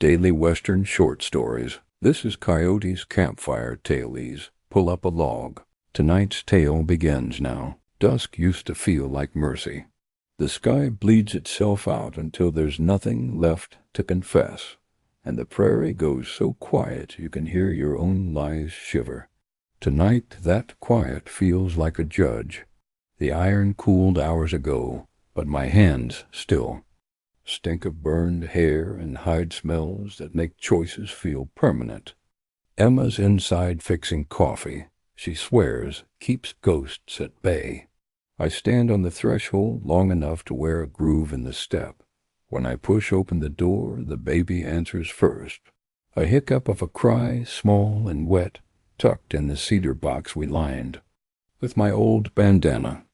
Daily Western Short Stories. This is Coyote's Campfire Tales. Pull up a log. Tonight's tale begins now. Dusk used to feel like mercy. The sky bleeds itself out until there's nothing left to confess, and the prairie goes so quiet you can hear your own lies shiver. Tonight that quiet feels like a judge. The iron cooled hours ago, but my hands still stink of burned hair and hide smells that make choices feel permanent. Emma's inside fixing coffee. She swears, keeps ghosts at bay. I stand on the threshold long enough to wear a groove in the step. When I push open the door, the baby answers first. A hiccup of a cry, small and wet, tucked in the cedar box we lined with my old bandana.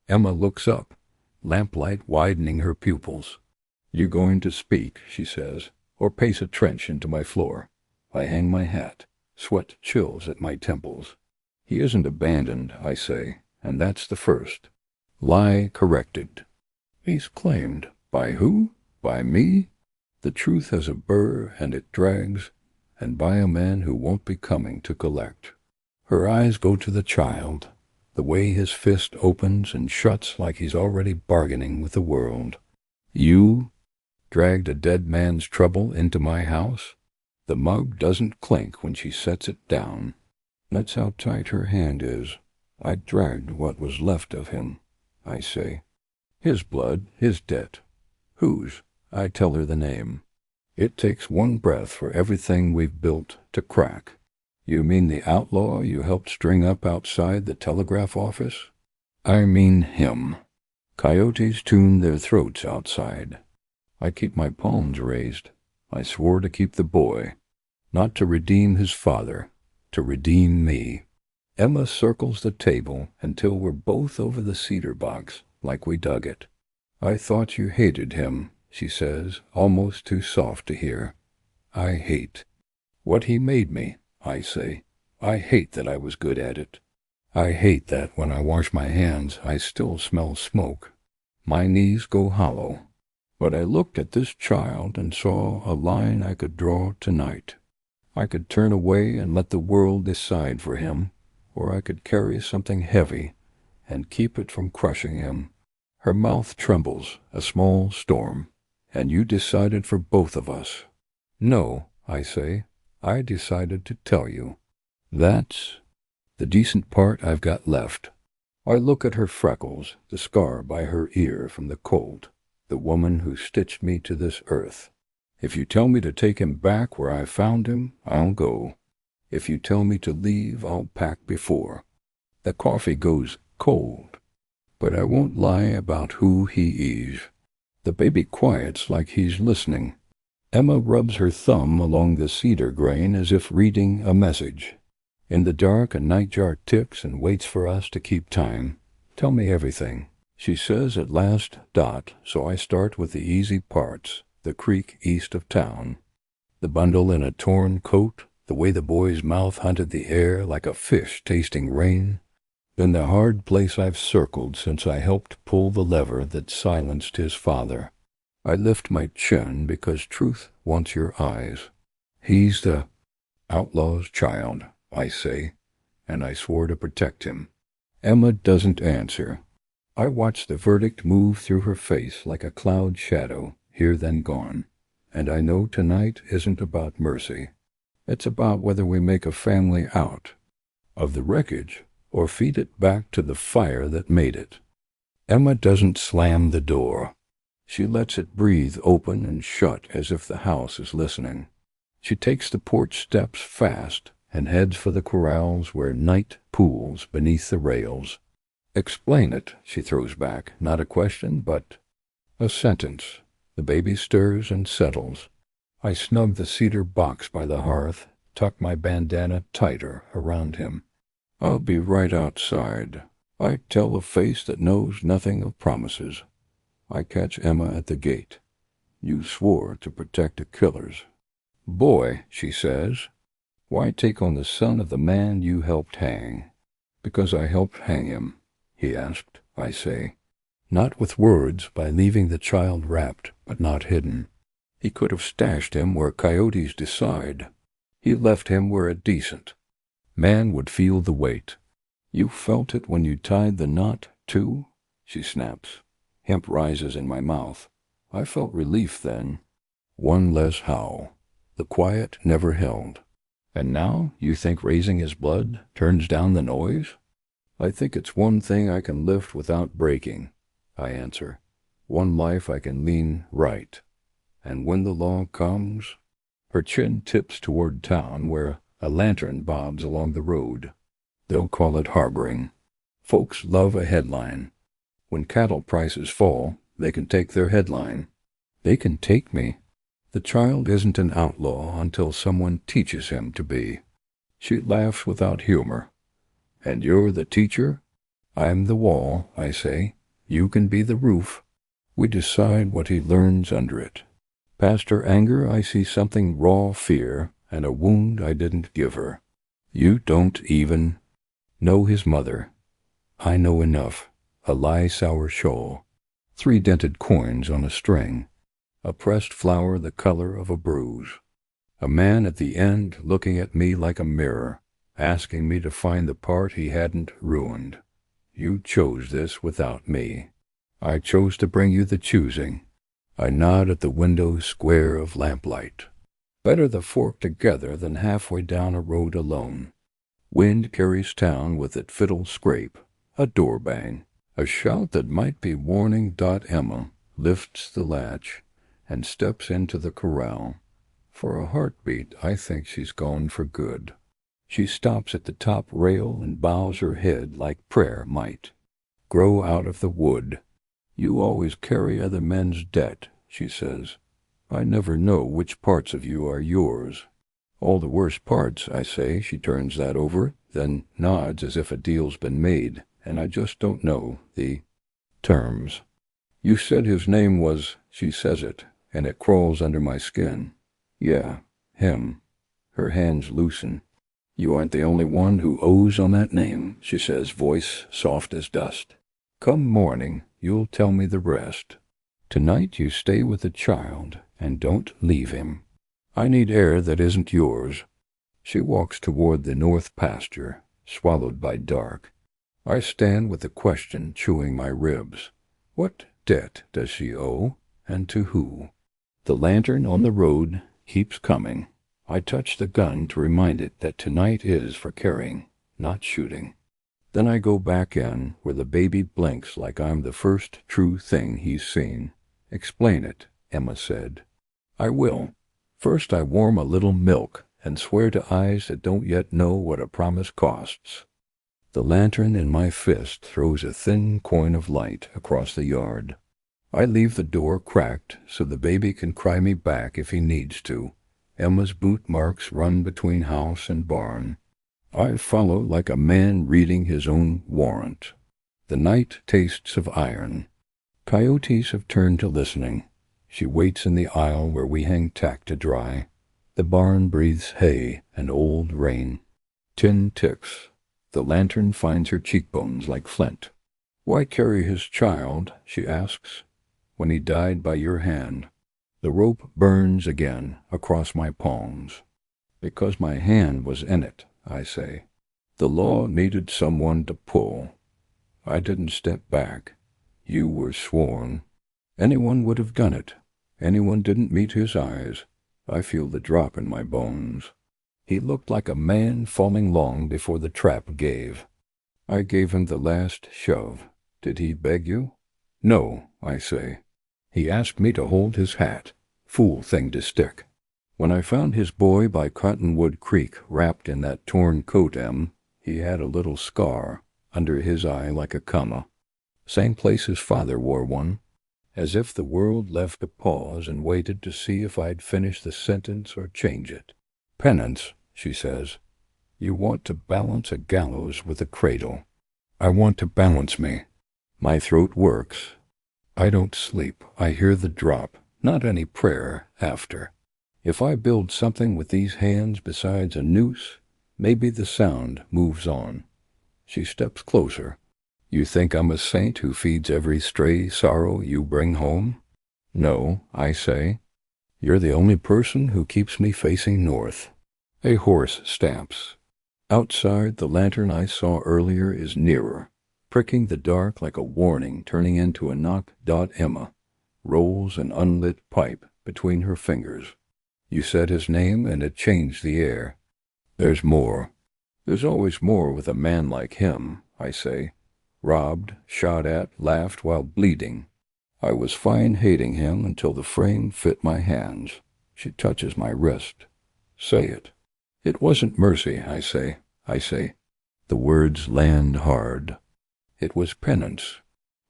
Emma looks up, lamplight widening her pupils. "You going to speak," she says, "or pace a trench into my floor?" I hang my hat. Sweat chills at my temples. "He isn't abandoned," I say, and that's the first lie corrected. He's claimed. By who? By me? The truth has a burr and it drags, and by a man who won't be coming to collect. Her eyes go to the child, the way his fist opens and shuts like he's already bargaining with the world. "You dragged a dead man's trouble into my house?" The mug doesn't clink when she sets it down. That's how tight her hand is. I dragged what was left of him, I say. His blood, his debt. Whose? I tell her the name. It takes one breath for everything we've built to crack. "You mean the outlaw you helped string up outside the telegraph office?" "I mean him." Coyotes tune their throats outside. I keep my palms raised. I swore to keep the boy, not to redeem his father, to redeem me. Emma circles the table until we're both over the cedar box, like we dug it. "I thought you hated him," she says, almost too soft to hear. "I hate what he made me," I say. "I hate that I was good at it. I hate that when I wash my hands I still smell smoke. My knees go hollow." But I looked at this child and saw a line I could draw tonight. I could turn away and let the world decide for him, or I could carry something heavy and keep it from crushing him. Her mouth trembles, a small storm. "And you decided for both of us." "No," I say. "I decided to tell you. That's the decent part I've got left." I look at her freckles, the scar by her ear from the cold, the woman who stitched me to this earth. "If you tell me to take him back where I found him, I'll go. If you tell me to leave, I'll pack before." The coffee goes cold, but I won't lie about who he is. The baby quiets like he's listening. Emma rubs her thumb along the cedar grain as if reading a message. In the dark, a nightjar ticks and waits for us to keep time. "Tell me everything," she says at last. So I start with the easy parts. The creek east of town, the bundle in a torn coat, the way the boy's mouth hunted the air like a fish tasting rain, then the hard place I've circled since I helped pull the lever that silenced his father. I lift my chin because truth wants your eyes. "He's the outlaw's child," I say, and I swore to protect him. Emma doesn't answer. I watch the verdict move through her face like a cloud shadow, here then gone, and I know tonight isn't about mercy. It's about whether we make a family out of the wreckage or feed it back to the fire that made it. Emma doesn't slam the door. She lets it breathe open and shut as if the house is listening. She takes the porch steps fast and heads for the corrals where night pools beneath the rails. "Explain it," she throws back, not a question, but a sentence. The baby stirs and settles. I snug the cedar box by the hearth, tuck my bandana tighter around him. "I'll be right outside," I tell a face that knows nothing of promises. I catch Emma at the gate. "You swore to protect the killers." "Boy," she says, "why take on the son of the man you helped hang?" "Because I helped hang him," he asked, I say. Not with words, by leaving the child wrapped but not hidden. He could have stashed him where coyotes decide. He left him where a decent man would feel the weight. You felt it when you tied the knot, too? She snaps. Hemp rises in my mouth. I felt relief then. One less howl. The quiet never held. And now you think raising his blood turns down the noise? I think it's one thing I can lift without breaking, I answer. One life I can lean right. And when the law comes... Her chin tips toward town where a lantern bobs along the road. They'll call it harboring. Folks love a headline. When cattle prices fall, they can take their headline. They can take me. The child isn't an outlaw until someone teaches him to be. She laughs without humor. And you're the teacher? I'm the wall, I say. You can be the roof. We decide what he learns under it. Past her anger, I see something raw fear and a wound I didn't give her. You don't even know his mother. I know enough. A lie-sour shoal. 3 dented coins on a string. A pressed flower the color of a bruise. A man at the end looking at me like a mirror, asking me to find the part he hadn't ruined. You chose this without me. I chose to bring you the choosing. I nod at the window's square of lamplight. Better the fork together than halfway down a road alone. Wind carries town with it fiddle scrape, a door bang, a shout that might be warning. Emma lifts the latch and steps into the corral. For a heartbeat, I think she's gone for good. She stops at the top rail and bows her head like prayer might. Grow out of the wood. You always carry other men's debt, she says. I never know which parts of you are yours. All the worst parts, I say. She turns that over, then nods as if a deal's been made, and I just don't know the terms. You said his name was... She says it, and it crawls under my skin. Yeah, him. Her hands loosen. You aren't the only one who owes on that name, she says, voice soft as dust. Come morning, you'll tell me the rest. Tonight you stay with the child, and don't leave him. I need air that isn't yours. She walks toward the north pasture, swallowed by dark. I stand with the question chewing my ribs. What debt does she owe, and to who? The lantern on the road keeps coming. I touch the gun to remind it that tonight is for carrying, not shooting. Then I go back in, where the baby blinks like I'm the first true thing he's seen. Explain it, Emma said. I will. First I warm a little milk and swear to eyes that don't yet know what a promise costs. The lantern in my fist throws a thin coin of light across the yard. I leave the door cracked so the baby can cry me back if he needs to. Emma's boot marks run between house and barn. I follow like a man reading his own warrant. The night tastes of iron. Coyotes have turned to listening. She waits in the aisle where we hang tack to dry. The barn breathes hay and old rain. Tin ticks. The lantern finds her cheekbones like flint. Why carry his child, she asks, when he died by your hand? The rope burns again across my palms. Because my hand was in it, I say. The law needed someone to pull. I didn't step back. You were sworn. Anyone would have done it. Anyone didn't meet his eyes. I feel the drop in my bones. He looked like a man falling long before the trap gave. I gave him the last shove. Did he beg you? No, I say. He asked me to hold his hat. Fool thing to stick. When I found his boy by Cottonwood Creek wrapped in that torn coat, he had a little scar under his eye like a comma. Same place his father wore one. As if the world left a pause and waited to see if I'd finish the sentence or change it. Penance, she says. You want to balance a gallows with a cradle. I want to balance me. My throat works. I don't sleep. I hear the drop, not any prayer after. If I build something with these hands besides a noose, maybe the sound moves on. She steps closer. You think I'm a saint who feeds every stray sorrow you bring home? No, I say. You're the only person who keeps me facing north. A horse stamps. Outside, the lantern I saw earlier is nearer, pricking the dark like a warning, turning into a knock. Emma rolls an unlit pipe between her fingers. You said his name and it changed the air. There's more. There's always more with a man like him, I say. Robbed, shot at, laughed while bleeding. I was fine hating him until the frame fit my hands. She touches my wrist. Say it. It wasn't mercy, I say. The words land hard. It was penance.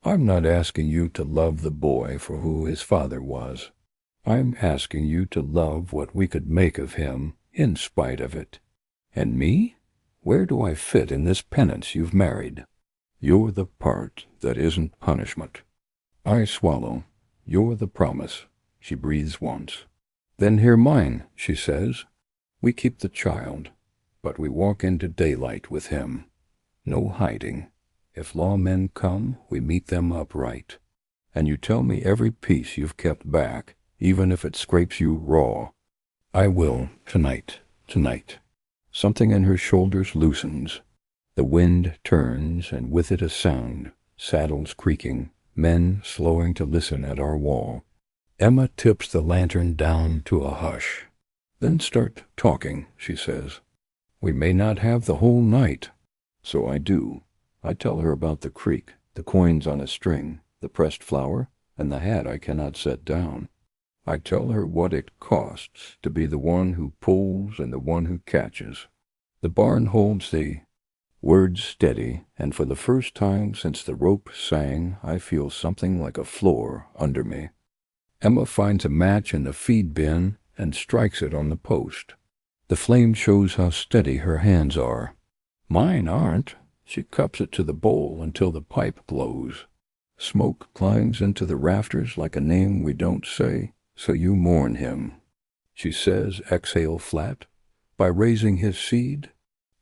I'm not asking you to love the boy for who his father was. I'm asking you to love what we could make of him in spite of it. And me? Where do I fit in this penance you've married? You're the part that isn't punishment. I swallow. You're the promise. She breathes once. Then hear mine, she says. We keep the child, but we walk into daylight with him. No hiding. If lawmen come, we meet them upright. And you tell me every piece you've kept back, even if it scrapes you raw. I will, tonight. Something in her shoulders loosens. The wind turns, and with it a sound, saddles creaking, men slowing to listen at our wall. Emma tips the lantern down to a hush. Then start talking, she says. We may not have the whole night. So I do. I tell her about the creek, the coins on a string, the pressed flour, and the hat I cannot set down. I tell her what it costs to be the one who pulls and the one who catches. The barn holds the words steady, and for the first time since the rope sang, I feel something like a floor under me. Emma finds a match in the feed bin and strikes it on the post. The flame shows how steady her hands are. Mine aren't. She cups it to the bowl until the pipe glows. Smoke climbs into the rafters like a name we don't say, so you mourn him. She says, exhale flat, by raising his seed.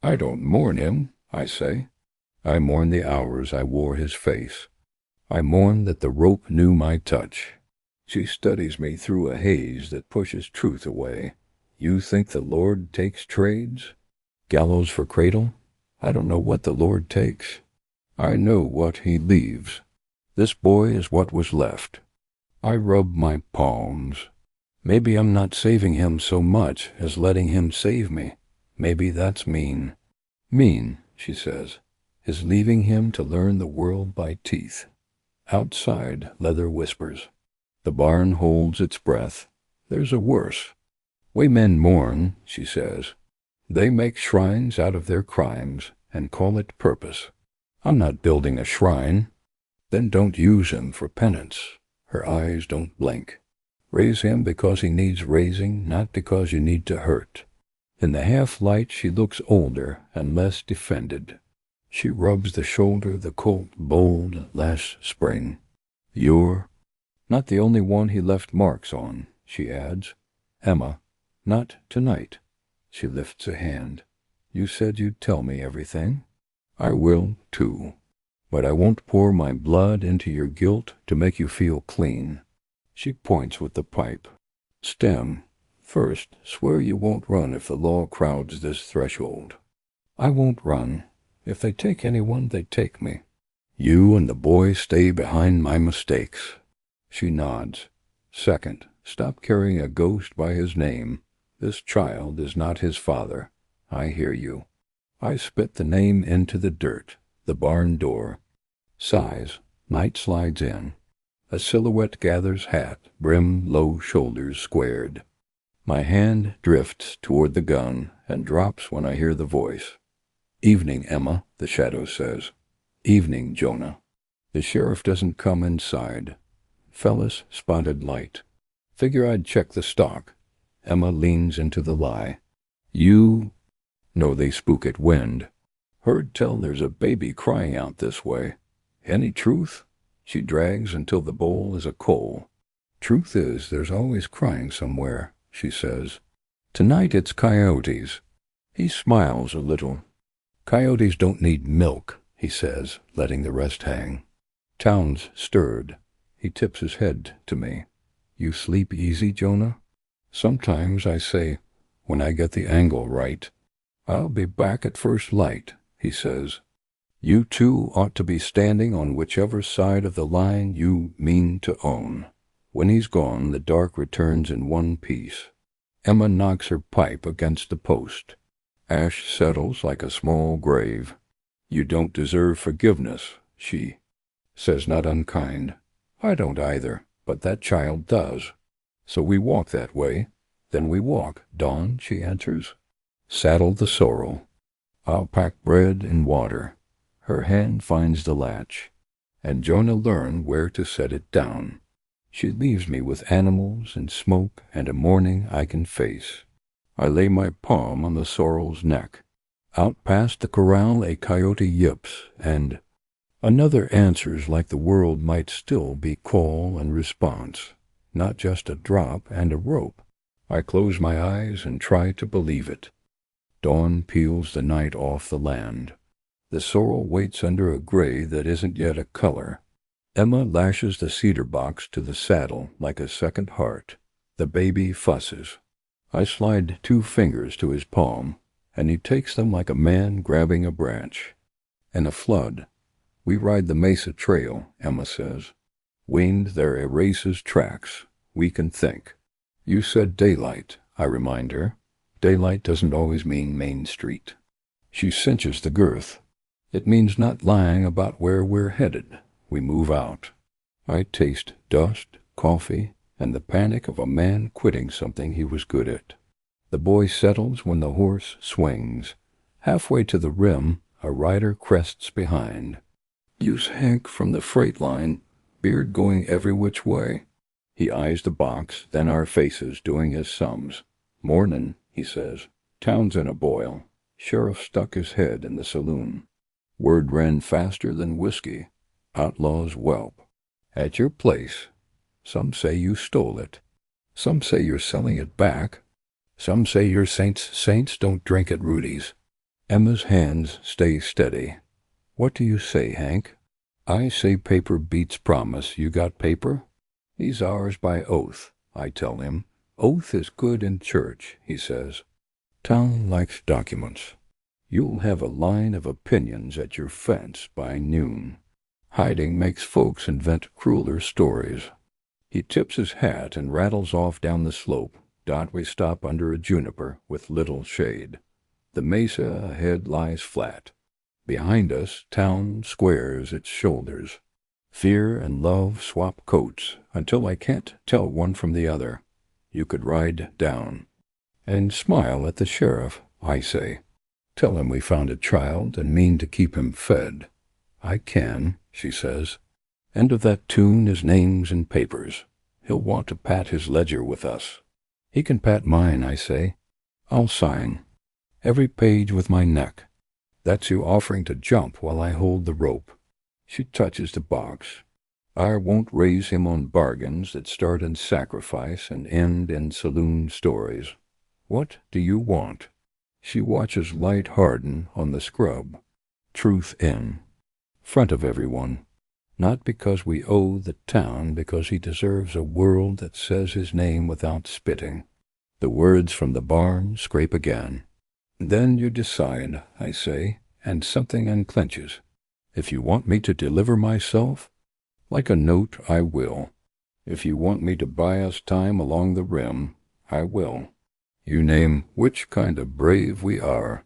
I don't mourn him, I say. I mourn the hours I wore his face. I mourn that the rope knew my touch. She studies me through a haze that pushes truth away. You think the Lord takes trades? Gallows for cradle? I don't know what the Lord takes. I know what he leaves. This boy is what was left. I rub my palms. Maybe I'm not saving him so much as letting him save me. Maybe that's mean. Mean, she says, is leaving him to learn the world by teeth. Outside, leather whispers. The barn holds its breath. There's a worse. We men mourn, she says. They make shrines out of their crimes and call it purpose. I'm not building a shrine. Then don't use him for penance. Her eyes don't blink. Raise him because he needs raising, not because you need to hurt. In the half-light she looks older and less defended. She rubs the shoulder the colt bowled last spring. You're not the only one he left marks on, she adds. Emma, not tonight. She lifts a hand. You said you'd tell me everything. I will, too. But I won't pour my blood into your guilt to make you feel clean. She points with the pipe. Stem. First, swear you won't run if the law crowds this threshold. I won't run. If they take anyone, they take me. You and the boy stay behind my mistakes. She nods. Second, stop carrying a ghost by his name. This child is not his father. I hear you. I spit the name into the dirt, the barn door. Sighs. Night slides in. A silhouette gathers hat, brim, low shoulders squared. My hand drifts toward the gun and drops when I hear the voice. Evening, Emma, the shadow says. Evening, Jonah. The sheriff doesn't come inside. Fellas spotted light. Figure I'd check the stock. Emma leans into the lie. You? No, they spook at wind. Heard tell there's a baby crying out this way. Any truth? She drags until the bowl is a coal. Truth is, there's always crying somewhere, she says. Tonight it's coyotes. He smiles a little. Coyotes don't need milk, he says, letting the rest hang. Town's stirred. He tips his head to me. You sleep easy, Jonah? Sometimes I say, when I get the angle right, "I'll be back at first light," he says. "You two ought to be standing on whichever side of the line you mean to own." When he's gone, the dark returns in one piece. Emma knocks her pipe against the post. Ash settles like a small grave. "You don't deserve forgiveness," she says, not unkind. "I don't either, but that child does." So we walk that way. Then we walk, Dawn, she answers. Saddle the sorrel. I'll pack bread and water. Her hand finds the latch, and Jonah learn where to set it down. She leaves me with animals and smoke and a morning I can face. I lay my palm on the sorrel's neck. Out past the corral a coyote yips, and another answers like the world might still be call and response, not just a drop and a rope. I close my eyes and try to believe it. Dawn peels the night off the land. The sorrel waits under a gray that isn't yet a color. Emma lashes the cedar box to the saddle like a second heart. The baby fusses. I slide 2 fingers to his palm, and he takes them like a man grabbing a branch. In a flood, we ride the mesa trail, Emma says. Wind there erases tracks. We can think. You said daylight, I remind her. Daylight doesn't always mean Main Street. She cinches the girth. It means not lying about where we're headed. We move out. I taste dust, coffee, and the panic of a man quitting something he was good at. The boy settles when the horse swings. Halfway to the rim, a rider crests behind. Use Hank from the freight line, beard going every which way. He eyes the box, then our faces, doing his sums. "Mornin'," he says. "Town's in a boil." Sheriff stuck his head in the saloon. Word ran faster than whiskey. Outlaw's whelp. At your place. Some say you stole it. Some say you're selling it back. Some say your saints don't drink at Rudy's. Emma's hands stay steady. What do you say, Hank? I say paper beats promise. You got paper? He's ours by oath, I tell him. Oath is good in church, he says. Town likes documents. You'll have a line of opinions at your fence by noon. Hiding makes folks invent crueler stories. He tips his hat and rattles off down the slope. We stop under a juniper with little shade. The mesa ahead lies flat. Behind us, town squares its shoulders. Fear and love swap coats until I can't tell one from the other. You could ride down. And smile at the sheriff, I say. Tell him we found a child and mean to keep him fed. I can, she says. End of that tune is names and papers. He'll want to pat his ledger with us. He can pat mine, I say. I'll sign. Every page with my neck. That's you offering to jump while I hold the rope. She touches the box. I won't raise him on bargains that start in sacrifice and end in saloon stories. What do you want? She watches light harden on the scrub. Truth in. Front of everyone. Not because we owe the town, because he deserves a world that says his name without spitting. The words from the barn scrape again. Then you decide, I say, and something unclenches. If you want me to deliver myself, like a note, I will. If you want me to buy us time along the rim, I will. You name which kind of brave we are.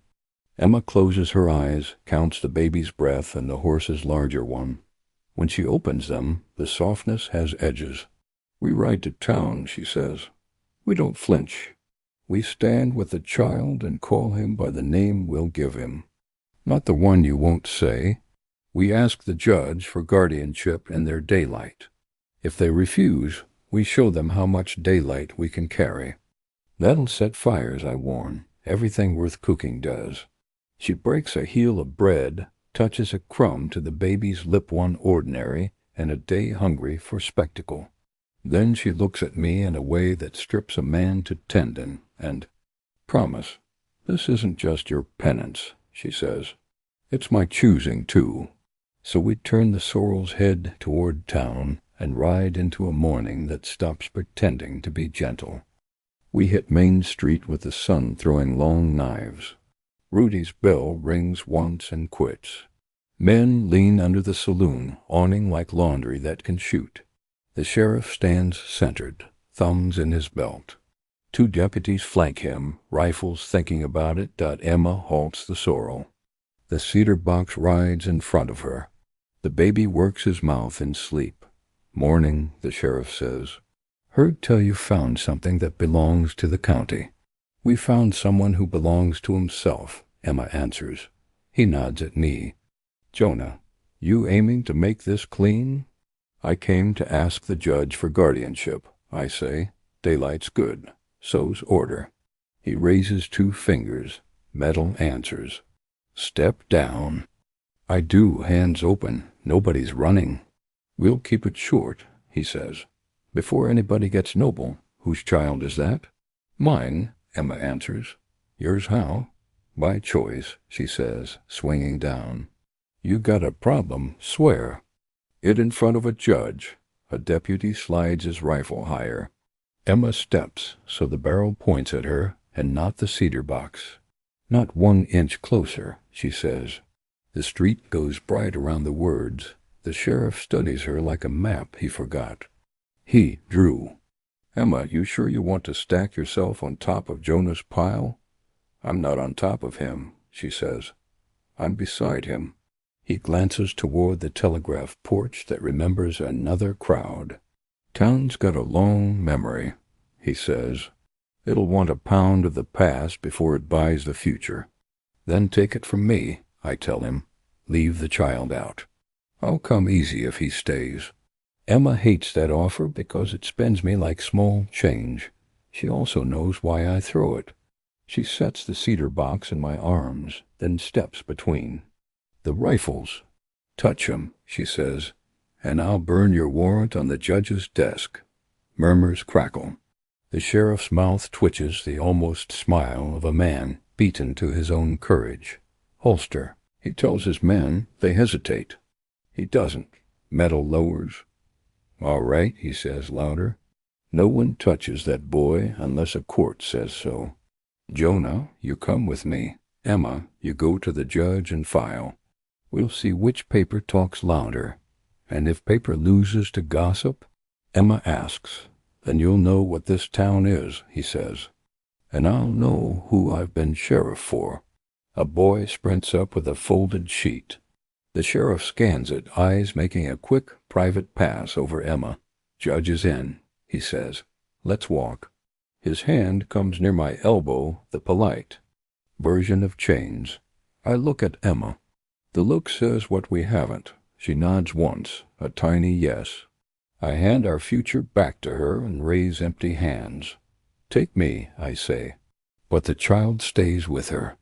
Emma closes her eyes, counts the baby's breath and the horse's larger one. When she opens them, the softness has edges. We ride to town, she says. We don't flinch. We stand with the child and call him by the name we'll give him. Not the one you won't say. We ask the judge for guardianship in their daylight. If they refuse, we show them how much daylight we can carry. That'll set fires, I warn. Everything worth cooking does. She breaks a heel of bread, touches a crumb to the baby's lip, one ordinary, and a day hungry for spectacle. Then she looks at me in a way that strips a man to tendon, and, "Promise, this isn't just your penance," she says. "It's my choosing, too." So we turn the sorrel's head toward town and ride into a morning that stops pretending to be gentle. We hit Main Street with the sun throwing long knives. Rudy's bell rings once and quits. Men lean under the saloon awning like laundry that can shoot. The sheriff stands centered, thumbs in his belt. 2 deputies flank him, rifles thinking about it. Emma halts the sorrel. The cedar box rides in front of her. The baby works his mouth in sleep. Morning, the sheriff says. Heard tell you found something that belongs to the county. We found someone who belongs to himself, Emma answers. He nods at me. Jonah, you aiming to make this clean? I came to ask the judge for guardianship, I say. Daylight's good. So's order. He raises 2 fingers. Metal answers. Step down. I do, hands open. Nobody's running. We'll keep it short, he says. Before anybody gets noble. Whose child is that? Mine, Emma answers. Yours how? By choice, she says, swinging down. You got a problem, swear. It in front of a judge. A deputy slides his rifle higher. Emma steps, so the barrel points at her, and not the cedar box. Not 1 inch closer, she says. The street goes bright around the words. The sheriff studies her like a map he forgot. He drew. Emma, you sure you want to stack yourself on top of Jonah's pile? I'm not on top of him, she says. I'm beside him. He glances toward the telegraph porch that remembers another crowd. Town's got a long memory, he says. It'll want a pound of the past before it buys the future. Then take it from me, I tell him. Leave the child out. I'll come easy if he stays. Emma hates that offer because it spends me like small change. She also knows why I throw it. She sets the cedar box in my arms, then steps between. The rifles. Touch 'em, she says, and I'll burn your warrant on the judge's desk. Murmurs Crackle. The sheriff's mouth twitches the almost smile of a man beaten to his own courage. Holster. He tells his men. They hesitate. He doesn't. Metal lowers. All right, he says louder. No one touches that boy unless a court says so. Jonah, you come with me. Emma, you go to the judge and file. We'll see which paper talks louder. And if paper loses to gossip, Emma asks, then you'll know what this town is, he says. And I'll know who I've been sheriff for. A boy sprints up with a folded sheet. The sheriff scans it, eyes making a quick, private pass over Emma. Judge is in, he says. Let's walk. His hand comes near my elbow, the polite version of chains. I look at Emma. The look says what we haven't. She nods once, a tiny yes. I hand our future back to her and raise empty hands. Take me, I say. But the child stays with her.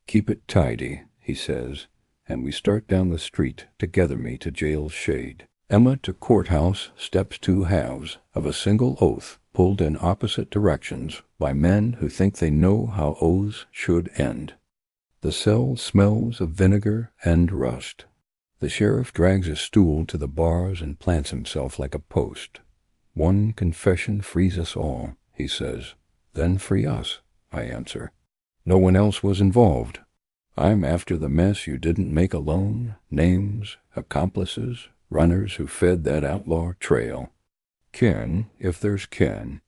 Keep it tidy, he says, and we start down the street to gather me to jail's shade. Emma to courthouse steps 2 halves of a single oath pulled in opposite directions by men who think they know how oaths should end. The cell smells of vinegar and rust. The sheriff drags a stool to the bars and plants himself like a post. One confession frees us all, he says. Then free us, I answer. No one else was involved. I'm after the mess you didn't make alone, names, accomplices, runners who fed that outlaw trail. Ken, if there's ken.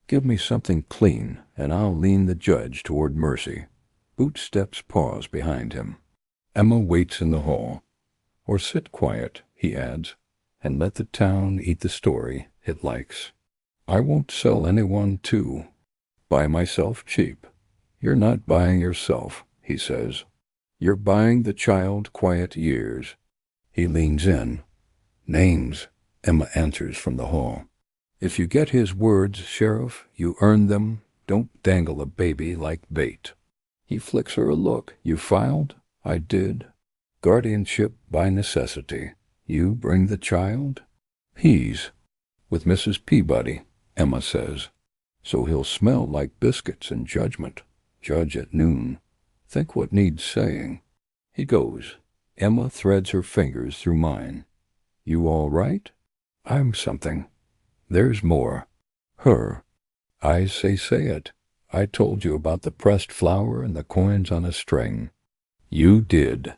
Give me something clean, and I'll lean the judge toward mercy. Bootsteps pause behind him. Emma waits in the hall. Or sit quiet, he adds, and let the town eat the story it likes. I won't sell anyone to. Buy myself cheap. You're not buying yourself, he says. You're buying the child quiet years. He leans in. Names, Emma answers from the hall. If you get his words, Sheriff, you earn them. Don't dangle a baby like bait. He flicks her a look. You filed? I did. Guardianship by necessity. You bring the child? He's with Mrs. Peabody, Emma says. So he'll smell like biscuits in judgment. Judge at noon. Think what needs saying. He goes. Emma threads her fingers through mine. You all right? I'm something. There's more. Her. I say it. I told you about the pressed flour and the coins on a string. You did.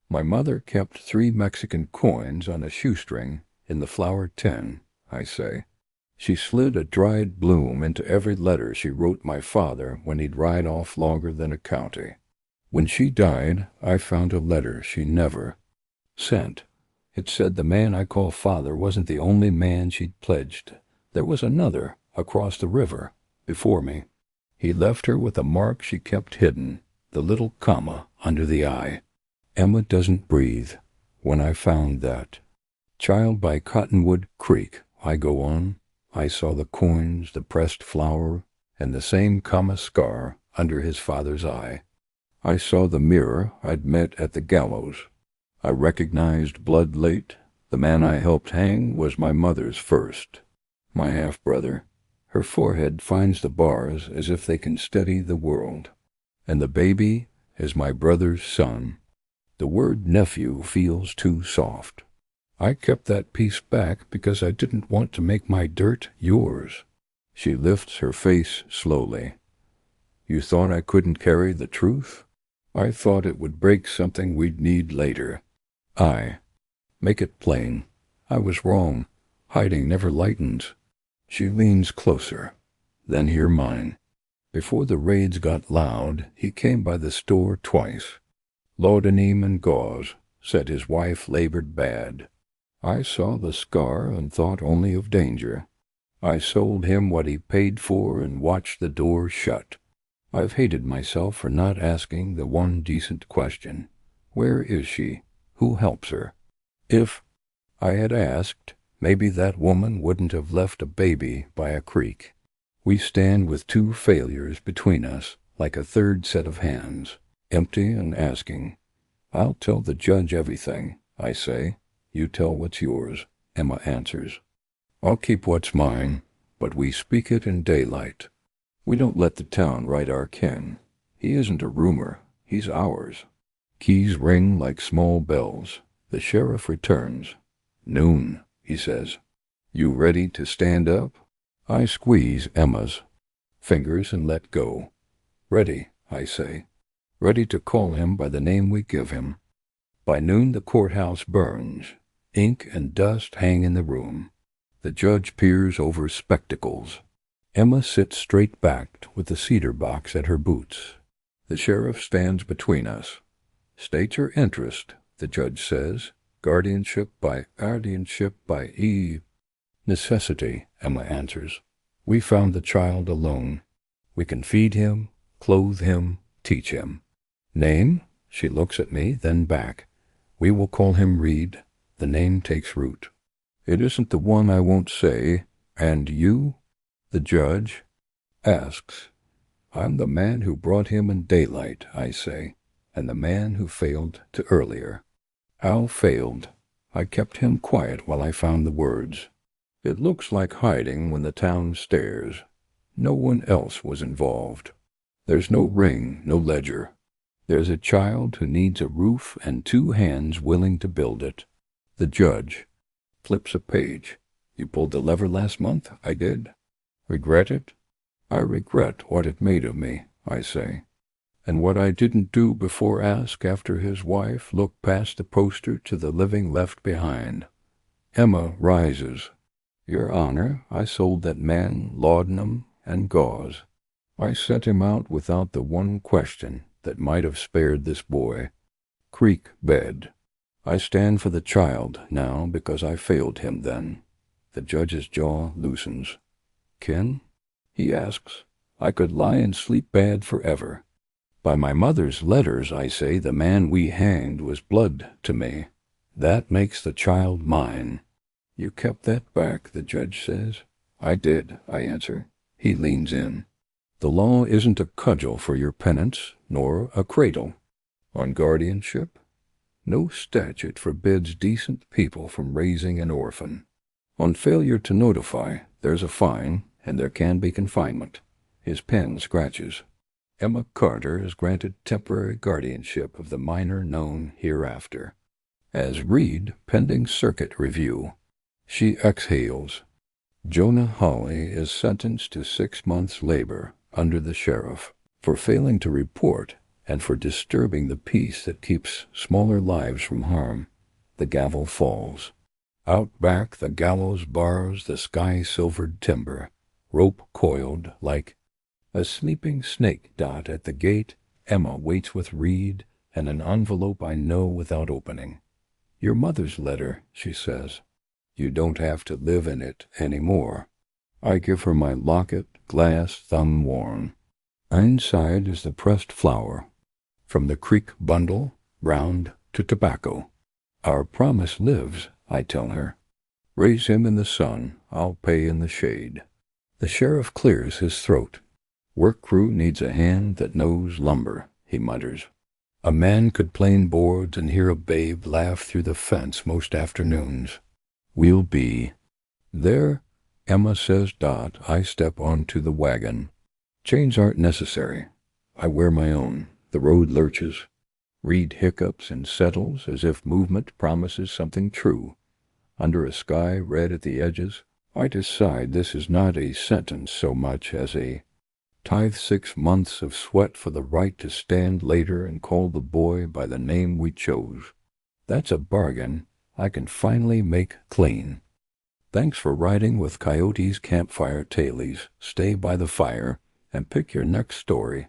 My mother kept 3 Mexican coins on a shoestring in the flour tin, I say. She slid a dried bloom into every letter she wrote my father when he'd ride off longer than a county. When she died, I found a letter she never sent. It said the man I call father wasn't the only man she'd pledged. There was another across the river before me. He left her with a mark she kept hidden, the little comma under the I. Emma doesn't breathe. When I found that child by Cottonwood Creek, I go on, I saw the coins, the pressed flour, and the same comma scar under his father's eye. I saw the mirror I'd met at the gallows. I recognized blood late. The man I helped hang was my mother's first, my half-brother. Her forehead finds the bars as if they can steady the world. And the baby is my brother's son. The word nephew feels too soft. I kept that piece back because I didn't want to make my dirt yours. She lifts her face slowly. You thought I couldn't carry the truth? I thought it would break something we'd need later. Make it plain. I was wrong. Hiding never lightens. She leans closer. Then hear mine. Before the raids got loud, he came by the store twice. Laudanum and gauze, said his wife labored bad. I saw the scar and thought only of danger. I sold him what he paid for and watched the door shut. I've hated myself for not asking the one decent question. Where is she? Who helps her? If I had asked, maybe that woman wouldn't have left a baby by a creek. We stand with 2 failures between us, like a third set of hands, empty and asking. I'll tell the judge everything, I say. You tell what's yours, Emma answers. I'll keep what's mine, but we speak it in daylight. We don't let the town write our kin. He isn't a rumor, he's ours. Keys ring like small bells. The sheriff returns. Noon, he says. You ready to stand up? I squeeze Emma's fingers and let go. Ready, I say. Ready to call him by the name we give him. By noon the courthouse burns. Ink and dust hang in the room. The judge peers over spectacles. Emma sits straight-backed with the cedar box at her boots. The sheriff stands between us. State your interest, the judge says. Guardianship by necessity, Emma answers. We found the child alone. We can feed him, clothe him, teach him. Name? She looks at me, then back. We will call him Reed. The name takes root. It isn't the one I won't say. And you? The judge asks. I'm the man who brought him in daylight, I say, and the man who failed to earlier. Al failed. I kept him quiet while I found the words. It looks like hiding when the town stares. No one else was involved. There's no ring, no ledger. There's a child who needs a roof and 2 hands willing to build it. The judge flips a page. You pulled the lever last month? I did. Regret it? I regret what it made of me, I say. And what I didn't do before ask after his wife looked past the poster to the living left behind. Emma rises. Your Honor, I sold that man laudanum and gauze. I sent him out without the one question that might have spared this boy. Creek bed. I stand for the child now because I failed him then. The judge's jaw loosens. Kin? He asks. I could lie and sleep bad forever. By my mother's letters, I say, the man we hanged was blood to me. That makes the child mine. You kept that back, the judge says. I did, I answer. He leans in. The law isn't a cudgel for your penance, nor a cradle. On guardianship, no statute forbids decent people from raising an orphan. On failure to notify, there's a fine, and there can be confinement. His pen scratches. Emma Carter is granted temporary guardianship of the minor known hereafter. As Reed, pending circuit review. She exhales. Jonah Hawley is sentenced to 6 months' labor under the sheriff for failing to report and for disturbing the peace that keeps smaller lives from harm. The gavel falls. Out back the gallows bars the sky-silvered timber, rope coiled like a sleeping snake. At the gate, Emma waits with Reed and an envelope I know without opening. "Your mother's letter," she says. "You don't have to live in it anymore." I give her my locket, glass thumb worn. Inside is the pressed flower, from the creek bundle, round to tobacco. "Our promise lives," I tell her. "Raise him in the sun, I'll pay in the shade." The sheriff clears his throat. "Work crew needs a hand that knows lumber," he mutters. "A man could plane boards and hear a babe laugh through the fence most afternoons. We'll be." "There," Emma says. I step onto the wagon. Chains aren't necessary. I wear my own. The road lurches. Reed hiccups and settles as if movement promises something true. Under a sky red at the edges, I decide this is not a sentence so much as a tithe 6 months of sweat for the right to stand later and call the boy by the name we chose. That's a bargain I can finally make clean. Thanks for riding with Coyote's Campfire Tailies. Stay by the fire and pick your next story.